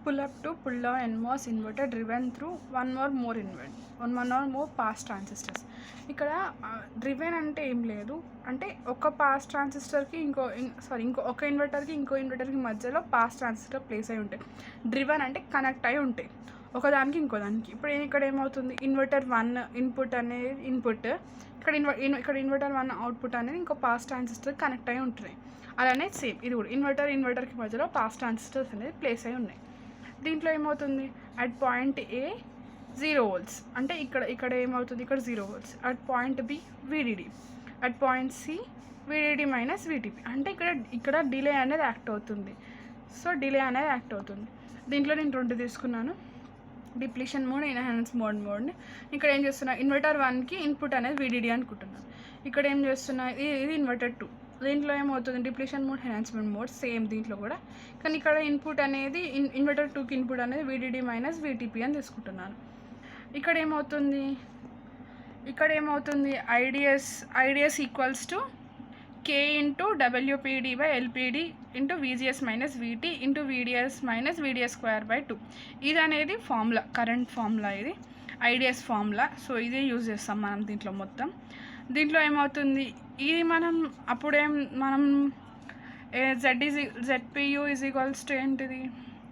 pull up to pull down NMOS inverter driven through one or more pass transistors. ఇక్కడ driven అంటే ఏం లేదు, అంటే ఒక పాస్ ట్రాన్సిస్టర్కి ఒక ఇన్వర్టర్కి ఇంకో ఇన్వర్టర్కి మధ్యలో పాస్ ట్రాన్సిస్టర్ ప్లేస్ అయి ఉంటాయి. డ్రివెన్ అంటే కనెక్ట్ అయి ఉంటాయి ఒకదానికి ఇంకోదానికి. ఇప్పుడు ఇక్కడ ఏమవుతుంది, ఇన్వర్టర్ 1 ఇన్పుట్ అనేది ఇన్పుట్, ఇక్కడ ఇన్వర్టర్ 1 అవుట్పుట్ అనేది ఇంకో పాస్ ట్రాన్సిస్టర్ కనెక్ట్ అయి ఉంటున్నాయి. అలానే సేమ్ ఇది కూడా ఇన్వర్టర్కి మధ్యలో పాస్ ట్రాన్సిస్టర్స్ అనేది ప్లేస్ అయి ఉన్నాయి. దీంట్లో ఏమవుతుంది, అట్ పాయింట్ ఏ 0 volts అంటే ఇక్కడ ఏమవుతుంది, ఇక్కడ 0 volts. At point B VDD, at point C VDD minus VTP అంటే ఇక్కడ డిలే అనేది యాక్ట్ అవుతుంది. సో డిలే అనేది యాక్ట్ అవుతుంది. దీంట్లో నేను 2 తీసుకున్నాను, డిప్లీషన్ మోడ్, ఎన్హాన్స్ మోడ్ని. ఇక్కడ ఏం చేస్తున్నా, ఇన్వర్టర్ 1కి ఇన్పుట్ అనేది VDD అనుకుంటున్నాను. ఇక్కడ ఏం చేస్తున్నా, ఇది ఇన్వర్టర్ 2. దీంట్లో ఏమవుతుంది, depletion mode, enhancement mode same దీంట్లో కూడా. కానీ ఇక్కడ ఇన్పుట్ అనేది ఇన్వర్టర్ 2కి ఇన్పుట్ అనేది VDD మైనస్ VTP అని తీసుకుంటున్నాను. ఇక్కడ ఏమవుతుంది IDS equals to K into WPD/LPD into VGS minus VT into VDS minus VDS²/2. ఇది అనేది ఫార్ములా, కరెంట్ ఫార్ములా, ఇది ఐడిఎస్ ఫార్ములా. సో ఇదే యూజ్ చేస్తాం మనం దీంట్లో మొత్తం. దీంట్లో ఏమవుతుంది, ఇది మనం ZPU ఈజ్ ఈక్వల్స్ టు ఏంటిది,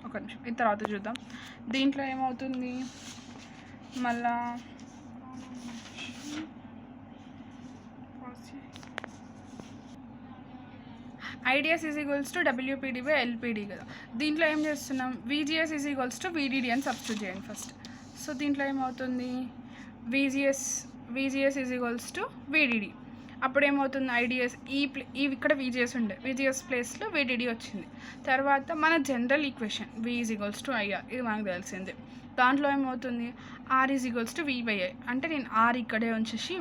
ఒక నిమిషం ఇది తర్వాత చూద్దాం. దీంట్లో ఏమవుతుంది, మళ్ళా IDS is equals to WPD/LPD కదా. దీంట్లో ఏం చేస్తున్నాం, VGS is equals to VDD అని సబ్స్టిట్యూట్ చేయండి ఫస్ట్. సో దీంట్లో ఏమవుతుంది, VGS is equals to VDD. అప్పుడు ఏమవుతుంది, ఐడిఎస్ ఇక్కడ VGS ఉండే, VGS ప్లేస్లో VDD వచ్చింది. తర్వాత మన general equation V is equals to IR, ఇది మనకు తెలిసిందే. దాంట్లో ఏమవుతుంది, R is equals to V/I అంటే నేను R ఇక్కడే వచ్చేసి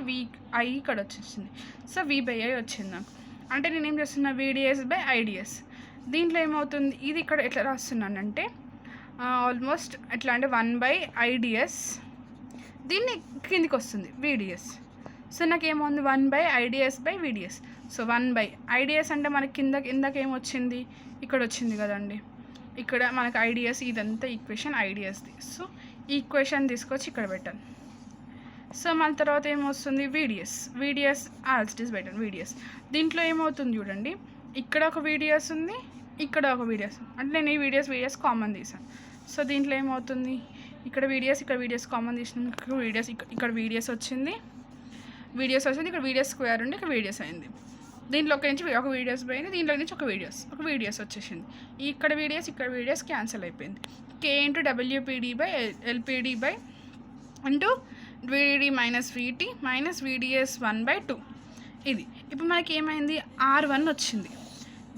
I ఇక్కడ వచ్చేసింది. సో V/I వచ్చింది నాకు. అంటే నేను ఏం చేస్తున్నా, VDS/IDS. దీంట్లో ఏమవుతుంది, ఇది ఇక్కడ ఎట్లా రాస్తున్నానంటే ఆల్మోస్ట్ ఎట్లా అంటే 1/IDS, దీన్ని కిందికి వస్తుంది VDS. So నాకేమవుతుంది, 1/IDS/VDS. So 1/IDS అంటే మనకి కిందకి ఏమొచ్చింది, ఇక్కడ వచ్చింది కదండి. ఇక్కడ మనకు ఐడిఎస్, ఇదంతా ఈక్వేషన్ ఐడిఎస్ది. సో ఈక్వేషన్ తీసుకొచ్చి ఇక్కడ పెట్టాను. సో మన తర్వాత ఏమొస్తుంది, VDS యాజ్ ఇట్ ఈస్ పెట్టాను VDS. దీంట్లో ఏమవుతుంది చూడండి, ఇక్కడ ఒక VDS ఉంది, ఇక్కడ ఒక VDS ఉంది. అంటే నేను ఈ VDS కామన్ తీసాను. సో దీంట్లో ఏమవుతుంది, ఇక్కడ VDS కామన్ తీసినాక ఇక్కడ VDS వచ్చింది, ఇక్కడ VDS² ఉండి ఇక్కడ VDS అయింది. దీంట్లో నుంచి ఒక VDS పోయింది, దీంట్లో నుంచి ఒక VDS వచ్చేసింది. ఇక్కడ VDS క్యాన్సిల్ అయిపోయింది. K into WPD/LPD into VDD minus VT minus VDS1/2. ఇది ఇప్పుడు మనకి ఏమైంది, R1 వచ్చింది,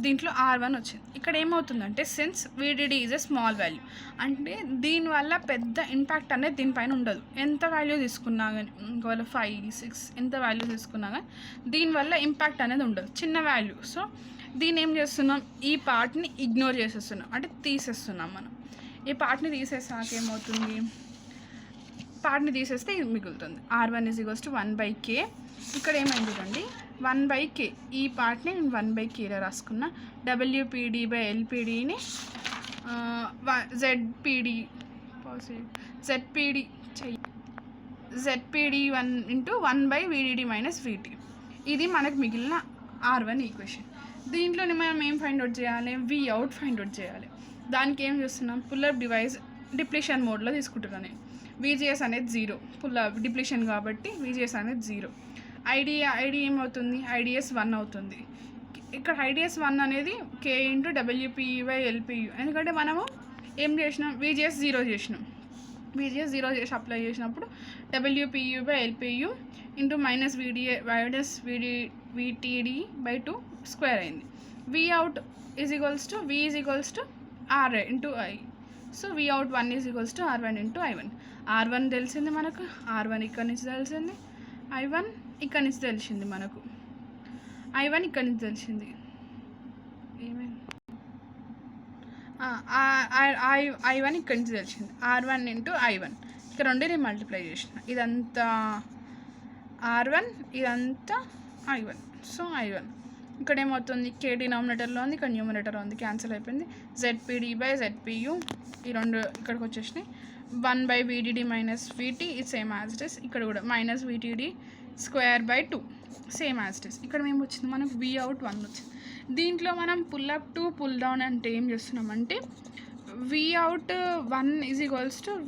దీంట్లో R1 వచ్చింది. ఇక్కడ ఏమవుతుందంటే, since VDD is a small value అంటే దీనివల్ల పెద్ద ఇంపాక్ట్ అనేది దీనిపైన ఉండదు. ఎంత వాల్యూ తీసుకున్నా కానీ, ఒకవేళ 5, 6 ఎంత వాల్యూ తీసుకున్నా కానీ దీనివల్ల ఇంపాక్ట్ అనేది ఉండదు, చిన్న వాల్యూ. సో దీన్ని ఏం చేస్తున్నాం, ఈ పార్ట్ని ఇగ్నోర్ చేసేస్తున్నాం, అంటే తీసేస్తున్నాం మనం. ఈ పార్ట్ని తీసేసాక ఏమవుతుంది, పార్ట్ని తీసేస్తే ఇది మిగులుతుంది. R1 is equals to 1/K. ఇక్కడ ఏమైంది చూడండి, 1/K. ఈ పార్ట్ని నేను 1/Kలో రాసుకున్నా. WPD/LPDని ZPD1 into 1/VDD minus VT. ఇది మనకు మిగిలిన R1 ఈక్వేషన్. దీంట్లోనే మనం ఏం ఫైండ్ అవుట్ చేయాలి, Vout ఫైండ్ అవుట్ చేయాలి. దానికి ఏం చేస్తున్నాం, పుల్అప్ డివైస్ డిప్లీషన్ మోడ్లో తీసుకుంటున్నాను నేను. VGS అనేది 0, పుల్అప్ డిప్లీషన్ కాబట్టి VGS అనేది 0. ఐడి ఏమవుతుంది, IDS 1 అవుతుంది. ఇక్కడ IDS 1 అనేది K ఇంటూ WPU/LPU. ఎందుకంటే మనము ఏం చేసినాం, VGS 0 చేసినాం. VGS 0 చేసి అప్లై చేసినప్పుడు WPU/LPU into minus VTD/2 square అయింది. Vout is equals to R into I. So Vout 1 is equals to R1 into I1. R1 తెలిసింది మనకు, R1 ఇక్కడ నుంచి తెలిసింది, I1 ఇక్కడ నుంచి తెలిసింది మనకు, I1 ఇక్కడ నుంచి తెలిసింది. ఏమైంది, I1 ఇక్కడ నుంచి తెలిసింది, R1 ఇంటూ I1. ఇక్కడ రెండుని మల్టిప్లై చేసిన, ఇదంతా R1 ఇదంతా I1. సో I1 ఇక్కడ ఏమవుతుంది కే డినామినేటర్లో ఉంది, ఇక్కడ న్యూమినేటర్లో ఉంది, క్యాన్సిల్ అయిపోయింది. జెడ్పీడి బై జెడ్పీయూ ఈ రెండు ఇక్కడికి వచ్చేసినాయి. 1/VDD మైనస్ VT ఇది సేమ్ యాజ్ ఇట్ ఇస్. ఇక్కడ కూడా minus VTD square by 2 same as it is. ఇక్కడ మేము వచ్చింది మనకు Vout 1 వచ్చింది. దీంట్లో మనం pull up to pull down అంటే ఏం చేస్తున్నామంటే Vout 1 =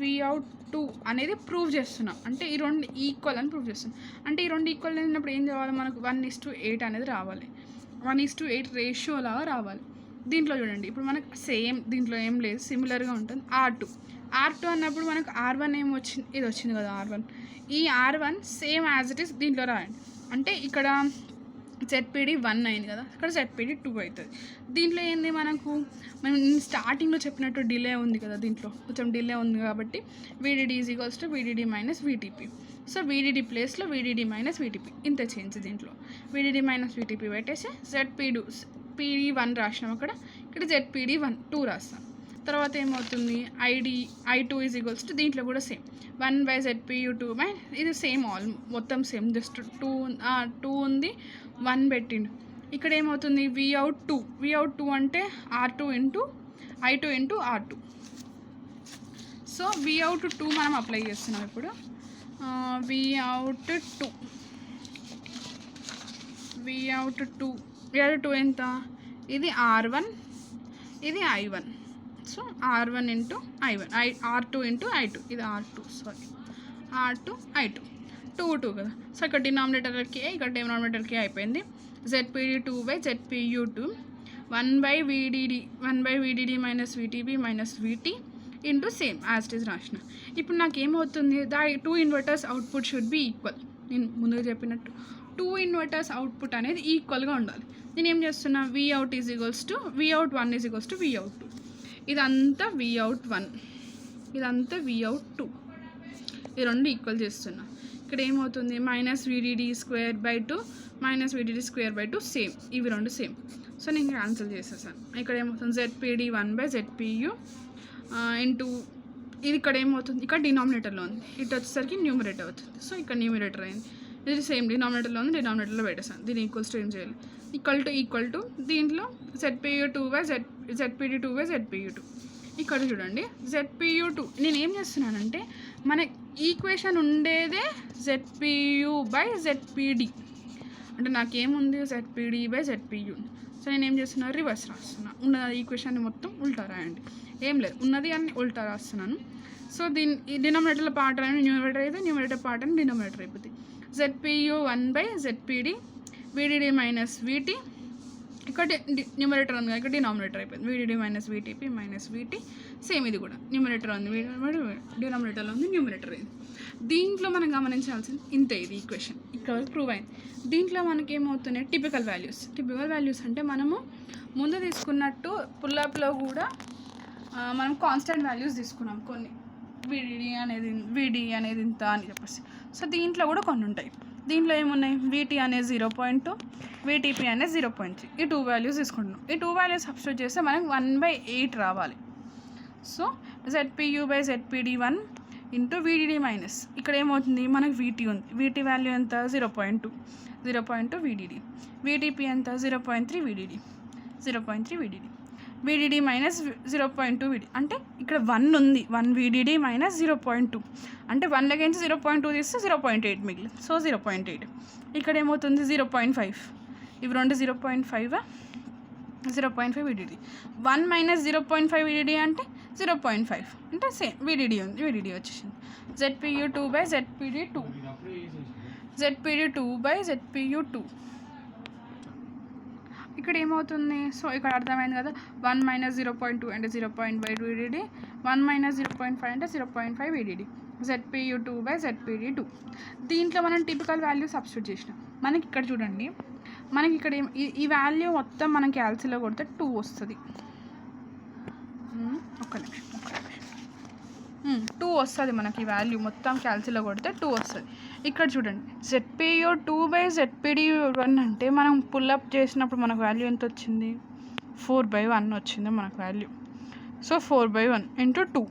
Vout 2 అనేది ప్రూవ్ చేస్తున్నాం. అంటే ఈ రెండు ఈక్వల్ అని ప్రూవ్ చేస్తున్నాం. అంటే ఈ రెండు ఈక్వల్ అయినప్పుడు ఏం చేయాలి, మనకు 1:8 అనేది రావాలి. 1:8 రేషియో లాగా రావాలి. దీంట్లో చూడండి ఇప్పుడు మనకు సేమ్, దీంట్లో ఏం లేదు, సిమిలర్గా ఉంటుంది. R2 అన్నప్పుడు మనకు R1 ఏమొచ్చింది, ఇది వచ్చింది కదా R1. ఈ R1 same as it is దీంట్లో రాయండి. అంటే ఇక్కడ ZPD 1 అయింది కదా, ఇక్కడ ZPD 2 అవుతుంది. దీంట్లో ఏంది మనకు, మనం స్టార్టింగ్లో చెప్పినట్టు డిలే ఉంది కదా, దీంట్లో కొంచెం డిలే ఉంది కాబట్టి VDD = VDD minus VTP. So VDD ప్లేస్లో VDD మైనస్ VTP ఇంత చేంజ్. దీంట్లో VDD మైనస్ VTP పెట్టేసి ZPD1 రాసినాం. ఇక్కడ ZPD1 2 రాస్తాం. తర్వాత ఏమవుతుంది I2 = దీంట్లో కూడా సేమ్ 1/ZPU2 ఇది సేమ్ ఆల్ మొత్తం సేమ్, జస్ట్ 2 ఉంది, 1 పెట్టిండు. ఇక్కడ ఏమవుతుంది Vout 2 అంటే R2 into I2 into R2. So Vout 2 మనం అప్లై చేస్తున్నాం ఇప్పుడు. Vout 2 ఎంత, ఇది R1 ఇది I1. So R1 into I1 R2 into I2 ఇది R2 I2 2 కదా. సో ఇక్కడ డినామినేటర్కి ఇక్కడ డినామినేటర్కి అయిపోయింది. ZPD 2/ZPU2 1/VDD minus VTP minus VT into same as it is రాసిన. ఇప్పుడు నాకు ఏమవుతుంది, 2 inverters output should be equal. నేను ముందుగా చెప్పినట్టు 2 ఇన్వర్టర్స్ అవుట్పుట్ అనేది ఈక్వల్గా ఉండాలి. నేను ఏం చేస్తున్నా, Vout 1 = Vout 2. ఇదంతా Vout 1, ఇదంతా Vout 2. ఈ రెండు ఈక్వల్ చేస్తున్నా. ఇక్కడ ఏమవుతుంది -VDD square by 2 minus VDD square by 2 same, ఇవి రెండు సేమ్. సో నేను క్యాన్సిల్ చేసేసాను. ఇక్కడ ఏమవుతుంది ZPD 1/ZPU ఇంటూ ఇది ఇక్కడ ఏమవుతుంది, ఇక్కడ డినామినేటర్లో ఉంది, ఇటు వచ్చేసరికి న్యూమినేటర్ అవుతుంది. సో ఇక్కడ న్యూమినేటర్ అయింది, ఇది సేమ్ డినామినేటర్లో ఉంది, డినామినేటర్లో పెట్టేసాను. దీన్ని ఏం చేయాలి, ఈక్వల్ టు దీంట్లో ZPD 2/ZPU2. ఇక్కడ చూడండి ZPU2 నేను ఏం చేస్తున్నానంటే మన ఈక్వేషన్ ఉండేదే ZPU/ZPD, అంటే నాకేముంది ZPD/ZPU. సో నేను ఏం చేస్తున్నా, రివర్స్ రాస్తున్నా. ఉన్న ఈక్వేషన్ని మొత్తం ఉల్టా రాయండి, ఏం లేదు ఉన్నది అని ఉల్టా రాస్తున్నాను. సో ఈ డినామినేటర్ల పార్ట్ అని న్యూమినేటర్ అయితే, న్యూమినేటర్ పార్ట్ అని డినామినేటర్ అయిపోతుంది. ZPU 1/ZPD VDD minus VT, ఇక్కడ న్యూమినేటర్ ఉంది, ఇక్కడ డినామినేటర్ అయిపోయింది. VDD minus VTP minus VT same, ఇది కూడా న్యూమినేటర్ ఉంది, డినామినేటర్లో ఉంది, న్యూమినేటర్ అయింది. దీంట్లో మనం గమనించాల్సింది ఇంతే, ఇది ఈక్వేషన్ ఇక్కడ వరకు ప్రూవ్ అయింది. దీంట్లో మనకి ఏమవుతున్నాయి టిపికల్ వాల్యూస్ అంటే మనము ముందు తీసుకున్నట్టు పుల్లప్లో కూడా మనం కాన్స్టెంట్ వాల్యూస్ తీసుకున్నాం కొన్ని, VD అనేది ఇంత అని చెప్పేసి. సో దీంట్లో కూడా కొన్ని ఉంటాయి. దీంట్లో ఏమున్నాయి, VT అనేది 0.2, VTP అనేది 0.3. ఈ 2 వాల్యూస్ తీసుకుంటున్నాం. ఈ 2 వాల్యూస్ సబ్స్టిట్యూట్ చేస్తే మనకి 1/8 రావాలి. So ZPU/ZPD1 into VDD minus ఇక్కడ ఏమవుతుంది, మనకి VT ఉంది, VT వాల్యూ ఎంత 0.2 VDD, VTP ఎంత 0.3 VDD, VDD మైనస్ 0.2 VDD. అంటే ఇక్కడ 1 ఉంది, 1 VDD మైనస్ 0.2 అంటే 1 అగైన్స్ 0.2 తీస్తే 0.8 మిగిలి. సో 0.8. ఇక్కడ ఏమవుతుంది 0.5, ఇవి రెండు 0.5 VDD. 1 మైనస్ 0.5 VDD అంటే 0.5 అంటే సేమ్ VDD ఉంది, VDD వచ్చేసింది. ZPU 2/ZPD2 ZPD 2/ZPU2 ఇక్కడ ఏమవుతుంది, సో ఇక్కడ అర్థమైంది కదా, 1 మైనస్ 0.2 అంటే 0.5 VDD, 1 మైనస్ 0.5 అంటే 0.5 VDD. ZPU 2/ZPD2. దీంట్లో మనం టిపికల్ వాల్యూ సబ్స్టిట్యూట్ చేసినాం. మనకి ఇక్కడ చూడండి, మనకి ఇక్కడ ఈ వాల్యూ మొత్తం మనం క్యాల్సిలో కొడితే 2 వస్తుంది. ఒక్క నిమిషం 2 వస్తుంది మనకి, ఈ వాల్యూ మొత్తం క్యాల్సిలో కొడితే 2 వస్తుంది. ఇక్కడ చూడండి ZPU 2/ZPD1 అంటే మనం పుల్అప్ చేసినప్పుడు మనకు వాల్యూ ఎంత వచ్చింది, 4/1 వచ్చింది మనకు వాల్యూ. సో 4/1 ఇంటూ 2,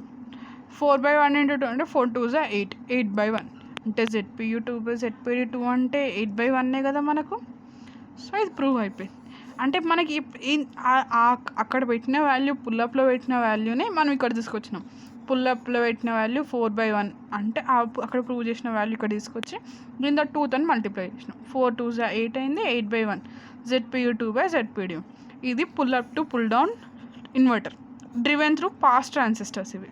4/1 ఇంటూ 2 అంటే 4 2s 8, 8/1 అంటే ZPU 2/ZPD2 అంటే 8/1 కదా మనకు. సో ఇది ప్రూవ్ అయిపోయింది. అంటే మనకి అక్కడ పెట్టిన వాల్యూ పుల్లప్లో పెట్టిన వాల్యూనే మనం ఇక్కడ తీసుకొచ్చినాం. పుల్లప్లో పెట్టిన వాల్యూ 4/1 అంటే అక్కడ ప్రూవ్ చేసిన వాల్యూ ఇక్కడ తీసుకొచ్చి దీని 2తో మల్టిప్లై చేసినాం. 4 2s 8 అయింది, 8/1 ZPU 2/ZPD. ఇది pull up to pull down inverter driven through pass transistors ఇవి.